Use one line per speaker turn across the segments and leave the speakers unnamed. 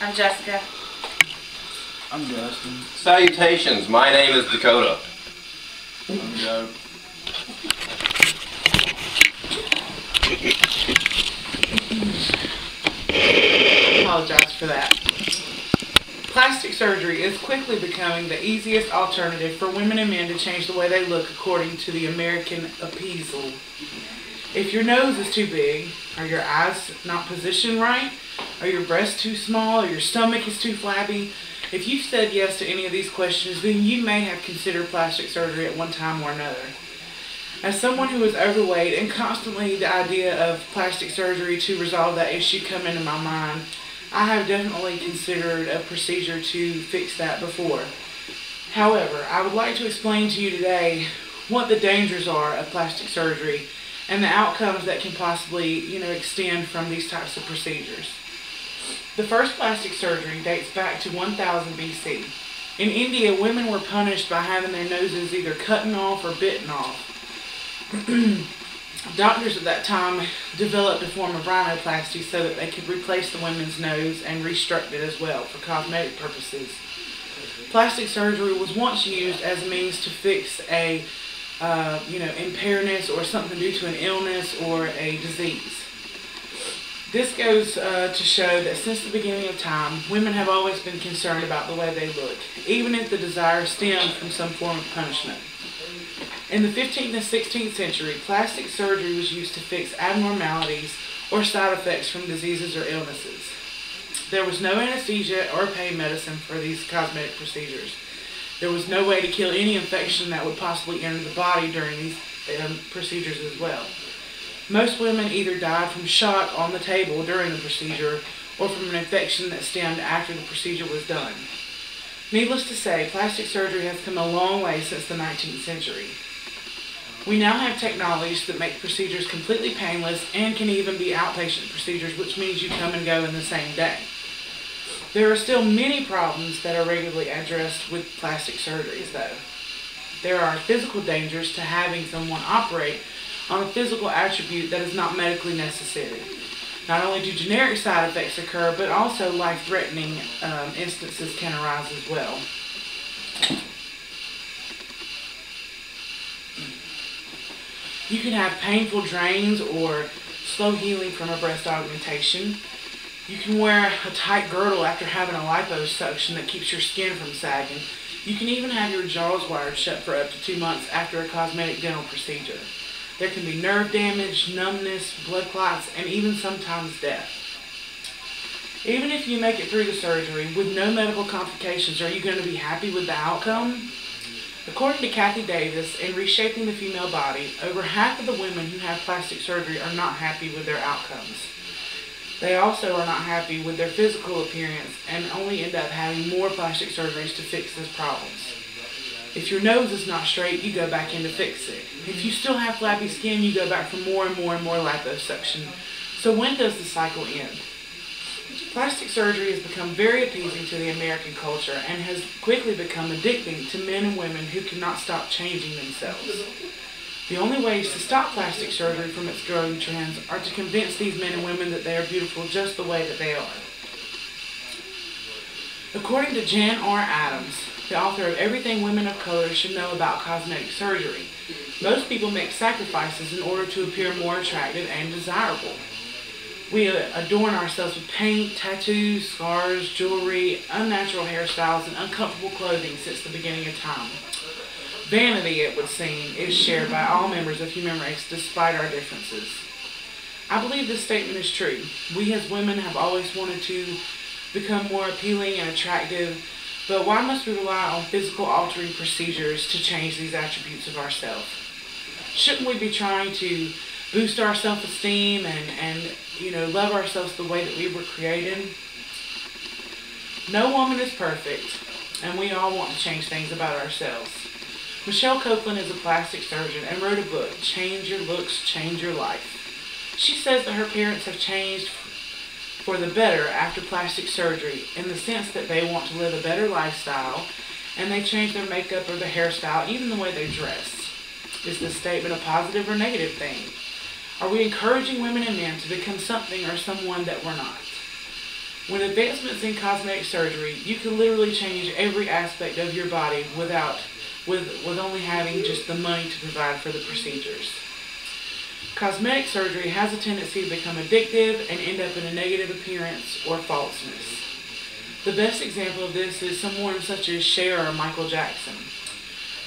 I'm Jessica.
I'm Justin.
Salutations, my name is Dakota.
I'm Joe.
I apologize for that. Plastic surgery is quickly becoming the easiest alternative for women and men to change the way they look according to the American appeasal. If your nose is too big, are your eyes not positioned right, are your breasts too small, or your stomach is too flabby, if you've said yes to any of these questions, then you may have considered plastic surgery at one time or another. As someone who is overweight and constantly the idea of plastic surgery to resolve that issue come into my mind, I have definitely considered a procedure to fix that before. However, I would like to explain to you today what the dangers are of plastic surgery and the outcomes that can possibly, extend from these types of procedures. The first plastic surgery dates back to 1000 BC. In India, women were punished by having their noses either cut off or bitten off. Doctors at that time developed a form of rhinoplasty so that they could replace the women's nose and restructure it as well for cosmetic purposes. Plastic surgery was once used as a means to fix a impairment or something due to an illness or a disease. This goes to show that since the beginning of time, women have always been concerned about the way they look, even if the desire stemmed from some form of punishment. In the 15th and 16th century, plastic surgery was used to fix abnormalities or side effects from diseases or illnesses. There was no anesthesia or pain medicine for these cosmetic procedures. There was no way to kill any infection that would possibly enter the body during these procedures as well. Most women either died from shock on the table during the procedure or from an infection that stemmed after the procedure was done. Needless to say, plastic surgery has come a long way since the 19th century. We now have technologies that make procedures completely painless and can even be outpatient procedures, which means you come and go in the same day. There are still many problems that are regularly addressed with plastic surgeries, though. There are physical dangers to having someone operate on a physical attribute that is not medically necessary. Not only do generic side effects occur, but also life-threatening instances can arise as well. You can have painful drains or slow healing from a breast augmentation. You can wear a tight girdle after having a liposuction that keeps your skin from sagging. You can even have your jaws wired shut for up to 2 months after a cosmetic dental procedure. There can be nerve damage, numbness, blood clots, and even sometimes death. Even if you make it through the surgery with no medical complications, are you going to be happy with the outcome? According to Kathy Davis, in Reshaping the Female Body, over half of the women who have plastic surgery are not happy with their outcomes. They also are not happy with their physical appearance and only end up having more plastic surgeries to fix those problems. If your nose is not straight, you go back in to fix it. If you still have flabby skin, you go back for more and more and more liposuction. So when does the cycle end? Plastic surgery has become very appeasing to the American culture and has quickly become addicting to men and women who cannot stop changing themselves. The only ways to stop plastic surgery from its growing trends are to convince these men and women that they are beautiful just the way that they are. According to Jan R. Adams, the author of Everything Women of Color Should Know About Cosmetic Surgery, most people make sacrifices in order to appear more attractive and desirable. We adorn ourselves with paint, tattoos, scars, jewelry, unnatural hairstyles, and uncomfortable clothing since the beginning of time. Vanity, it would seem, is shared by all members of human race despite our differences. I believe this statement is true. We as women have always wanted to become more appealing and attractive, but why must we rely on physical altering procedures to change these attributes of ourselves? Shouldn't we be trying to boost our self-esteem and love ourselves the way that we were created? No woman is perfect, and we all want to change things about ourselves. Michelle Copeland is a plastic surgeon and wrote a book, Change Your Looks, Change Your Life. She says that her parents have changed for the better after plastic surgery in the sense that they want to live a better lifestyle and they change their makeup or their hairstyle, even the way they dress. Is this statement a positive or negative thing? Are we encouraging women and men to become something or someone that we're not? With advancements in cosmetic surgery, you can literally change every aspect of your body with only having just the money to provide for the procedures. Cosmetic surgery has a tendency to become addictive and end up in a negative appearance or falseness. The best example of this is someone such as Cher or Michael Jackson.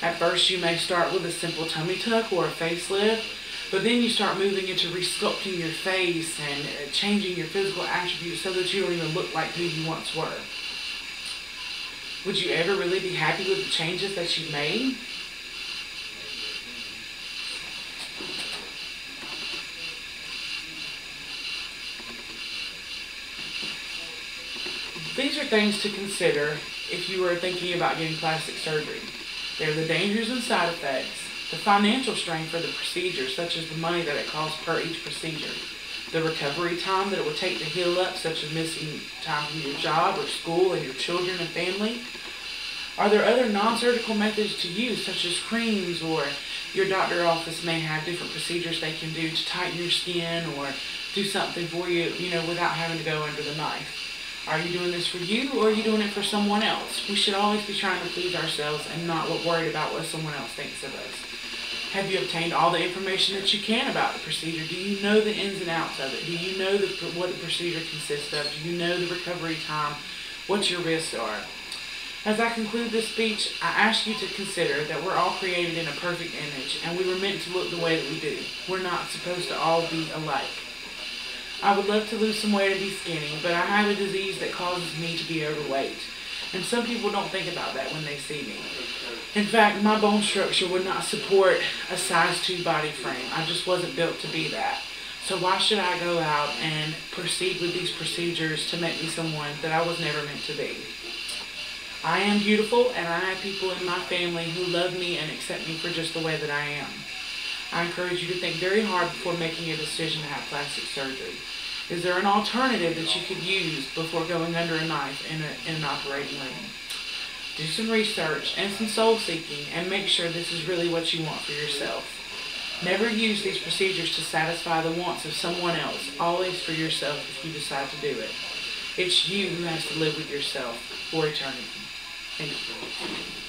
At first you may start with a simple tummy tuck or a facelift, but then you start moving into resculpting your face and changing your physical attributes so that you don't even look like who you once were. Would you ever really be happy with the changes that you've made? These are things to consider if you are thinking about getting plastic surgery. There are the dangers and side effects, the financial strain for the procedure, such as the money that it costs per each procedure, the recovery time that it would take to heal up, such as missing time from your job or school and your children and family. Are there other non-surgical methods to use, such as creams, or your doctor office may have different procedures they can do to tighten your skin or do something for you, without having to go under the knife? Are you doing this for you, or are you doing it for someone else? We should always be trying to please ourselves and not worried about what someone else thinks of us. Have you obtained all the information that you can about the procedure? Do you know the ins and outs of it? Do you know what the procedure consists of? Do you know the recovery time? What your risks are? As I conclude this speech, I ask you to consider that we're all created in a perfect image, and we were meant to look the way that we do. We're not supposed to all be alike. I would love to lose some weight and be skinny, but I have a disease that causes me to be overweight. And some people don't think about that when they see me. In fact, my bone structure would not support a size 2 body frame. I just wasn't built to be that. So why should I go out and proceed with these procedures to make me someone that I was never meant to be? I am beautiful, and I have people in my family who love me and accept me for just the way that I am. I encourage you to think very hard before making a decision to have plastic surgery. Is there an alternative that you could use before going under a knife in an operating room? Do some research and some soul seeking and make sure this is really what you want for yourself. Never use these procedures to satisfy the wants of someone else, always for yourself if you decide to do it. It's you who has to live with yourself for eternity. Thank you.